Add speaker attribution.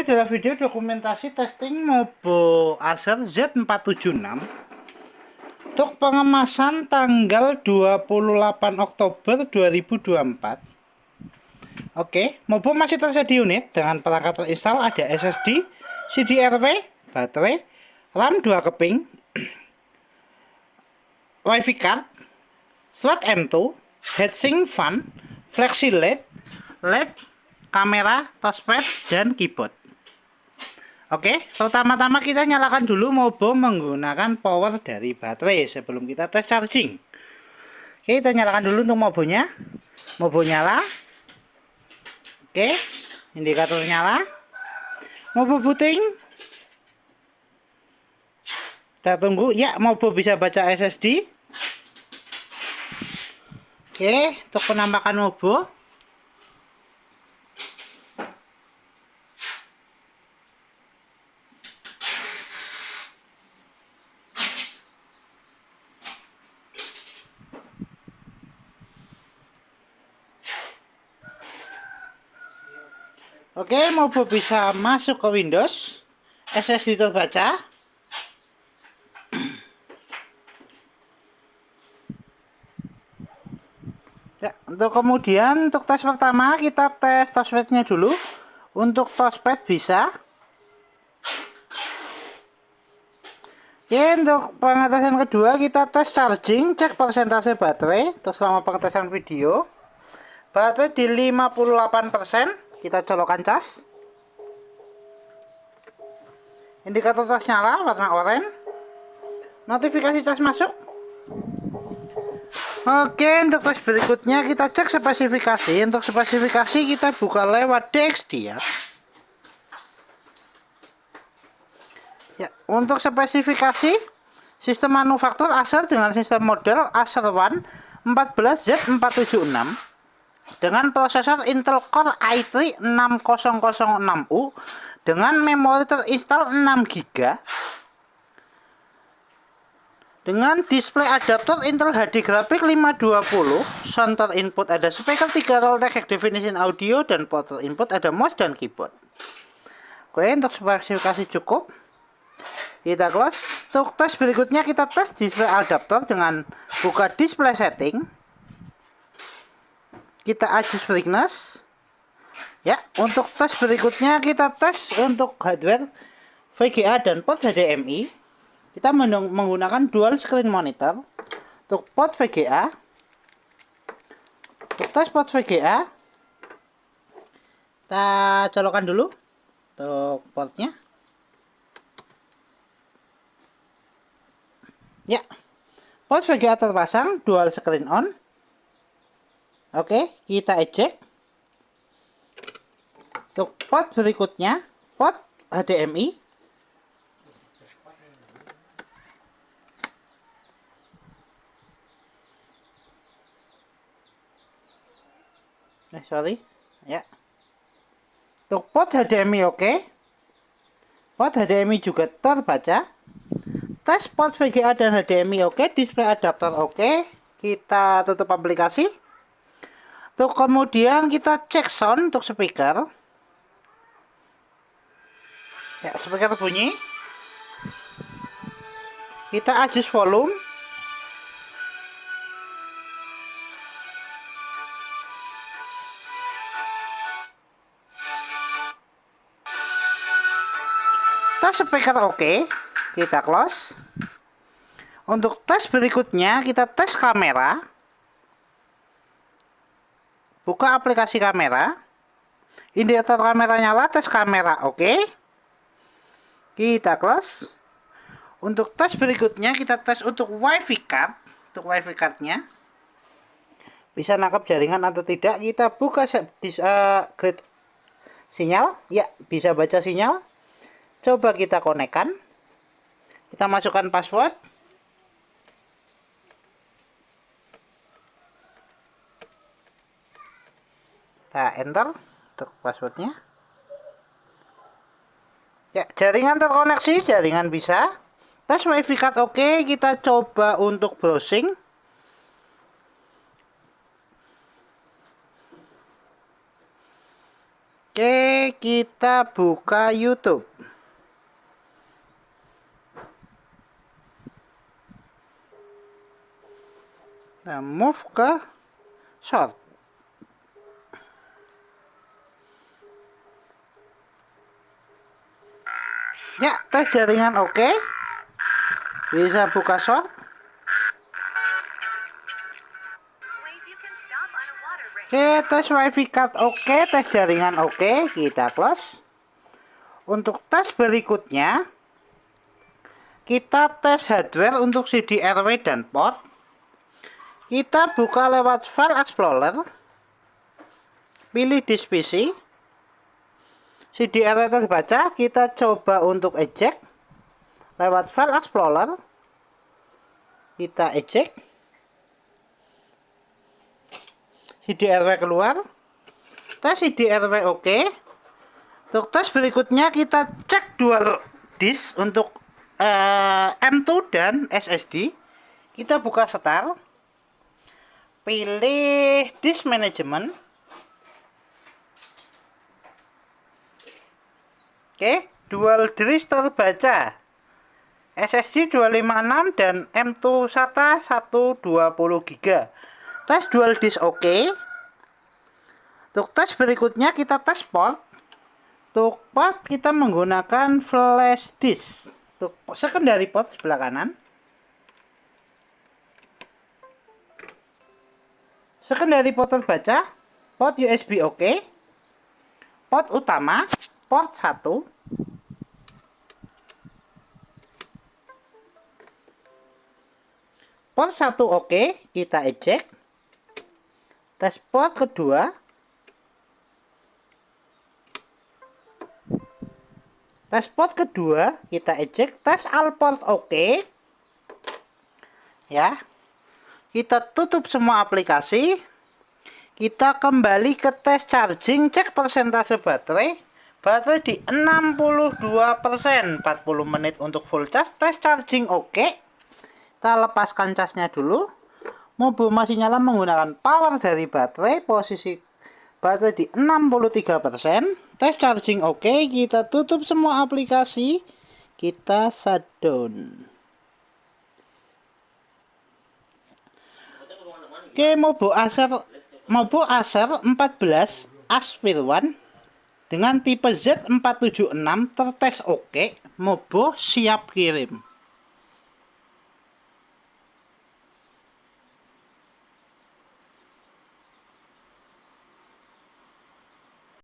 Speaker 1: adalah video dokumentasi testing Mobo Acer Z476 untuk pengemasan tanggal 28 Oktober 2024. Oke, Mobo masih tersedia unit dengan perangkat terinstall ada SSD, CD-RW, baterai, RAM 2 keping, WiFi card, slot M2, heatsink fan, flexi LED, kamera, touchpad, dan keyboard. Oke, pertama-tama kita nyalakan dulu Mobo menggunakan power dari baterai sebelum kita tes charging. Oke, kita nyalakan dulu untuk Mobonya. Mobo nyala. Oke, indikator nyala. Mobo booting. Kita tunggu. Ya, Mobo bisa baca SSD. Oke, untuk penampakan Mobo. Oke, Mobo bisa masuk ke Windows. SSD terbaca. Ya, untuk kemudian untuk tes pertama kita tes touchpadnya dulu. Untuk touchpad bisa. Oke, untuk pengetesan kedua kita tes charging, cek persentase baterai. Terus selama pengetesan video, baterai di 58%. Kita colokkan cas. Indikator cas nyala warna oranye. Notifikasi cas masuk. Oke, untuk tes berikutnya kita cek spesifikasi. Untuk spesifikasi kita buka lewat DXD ya. Ya, untuk spesifikasi sistem manufaktur Acer dengan sistem model Acer One 14Z476 dengan prosesor Intel Core i3 6006U dengan memori terinstall 6GB dengan display adaptor Intel HD Graphics 520, sound input ada speaker 3 roll high definition audio dan port input ada mouse dan keyboard. Oke, untuk spesifikasi cukup. Kita close. Untuk tes berikutnya kita tes display adaptor dengan buka display setting. Kita adjust brightness. Ya, untuk tes berikutnya kita tes untuk hardware VGA dan port HDMI. Kita menggunakan dual screen monitor. Untuk port VGA. Untuk tes port VGA. Kita colokkan dulu untuk portnya. Ya, port VGA terpasang, dual screen on. Oke, kita eject. Untuk port berikutnya, port HDMI. Sorry. Ya. Untuk port HDMI oke. Port HDMI juga terbaca. Tes port VGA dan HDMI oke, display adaptor oke. Kita tutup aplikasi. Untuk kemudian kita cek sound untuk speaker. Ya, speaker bunyi. Kita adjust volume. Tes speaker oke. Kita close. Untuk tes berikutnya kita tes kamera. Buka aplikasi kamera. Indikator kamera nyala, tes kamera oke. Kita close. Untuk tes berikutnya kita tes untuk WiFi card. Untuk WiFi cardnya bisa nangkap jaringan atau tidak. Kita buka grid sinyal. Ya, bisa baca sinyal. Coba kita konekkan. Kita masukkan password. Kita enter untuk passwordnya. Ya, jaringan terkoneksi, jaringan bisa. Tes WiFi card oke, kita coba untuk browsing. Oke, Oke, kita buka YouTube. Nah, move ke short. Ya, tes jaringan oke. Bisa buka short. Oke, tes wifi card oke, tes jaringan oke, kita close. Untuk tes berikutnya, kita tes hardware untuk CD-RW dan port. Kita buka lewat File Explorer, pilih disk PC, CD-RW terbaca, kita coba untuk eject lewat File Explorer, kita eject. CD-RW keluar, tes CD-RW oke. Untuk tes berikutnya kita cek dual disk untuk M2 dan SSD. Kita buka start, pilih disk management. Oke, dual disk terbaca SSD 256 dan M2 SATA 120 GB. Tes dual disk oke. Untuk tes berikutnya kita tes port. Untuk port kita menggunakan flash disk. Untuk secondary port sebelah kanan. Secondary port terbaca, port USB oke. Port utama, port 1. Port 1 oke, kita eject. Tes port kedua. Tes port kedua, kita eject. Tes all port oke. Ya. Kita tutup semua aplikasi. Kita kembali ke tes charging, cek persentase baterai. Baterai di 62%, 40 menit untuk full charge. Tes charging oke. Kita lepaskan casnya dulu. Mobil masih nyala menggunakan power dari baterai. Posisi baterai di 63%. Tes charging oke. Kita tutup semua aplikasi. Kita shutdown. Oke, Mobo Acer 14 Aspire One dengan tipe Z476 tertes oke. Mobo siap kirim.